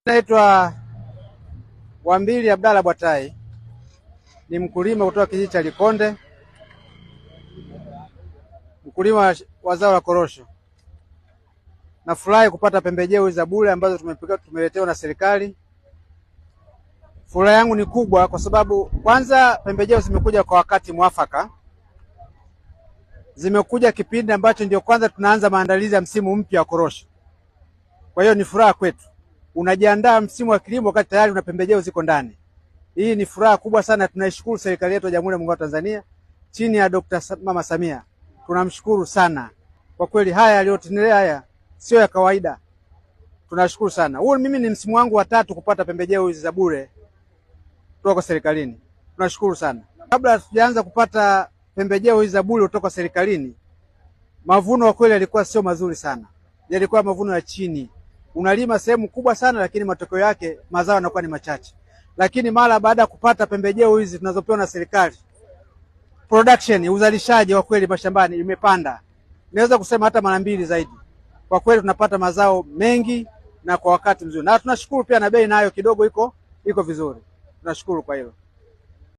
Naitwa Wambili Abdalla Bwatai, ni mkulima kutoka kijiji cha Likonde, mkulima wa zao la korosho. Nafurahi kupata pembejeo za bure ambazo tumeletewa na serikali. Furaha yangu ni kubwa kwa sababu kwanza pembejeo zimekuja kwa wakati mwafaka. Zimekuja kipindi ambacho ndio kwanza tunaanza maandalizi ya msimu mpya wa korosho. Kwa hiyo ni furaha kwetu. Unajiandaa msimu wa kilimo wakati tayari una pembejeo ziko ndani. Hii ni furaha kubwa sana. Tunaishukuru serikali yetu ya Jamhuri ya Muungano wa Tanzania chini ya Mama Samia. Tunamshukuru sana. Kwa kweli haya aliyotunerea haya sio ya kawaida. Tunashukuru sana. Mimi ni msimu wangu wa 3 kupata pembejeo hizi za bure kutoka serikalini. Tunashukuru sana. Kabla hatujaanza kupata pembejeo hizi za bure kutoka serikalini, mavuno kwa kweli yalikuwa sio mazuri sana. Yalikuwa mavuno ya chini. Unalima sehemu kubwa sana lakini matokeo yake mazao yanakuwa ni machache. Lakini mara baada ya kupata pembejeo hizi tunazopewa na serikali, production, uzalishaji wa kweli mashambani imepanda. Naweza kusema hata mara 2 zaidi. Kwa kweli tunapata mazao mengi na kwa wakati mzuri. Na tunashukuru pia na bei nayo kidogo iko vizuri. Tunashukuru kwa hilo.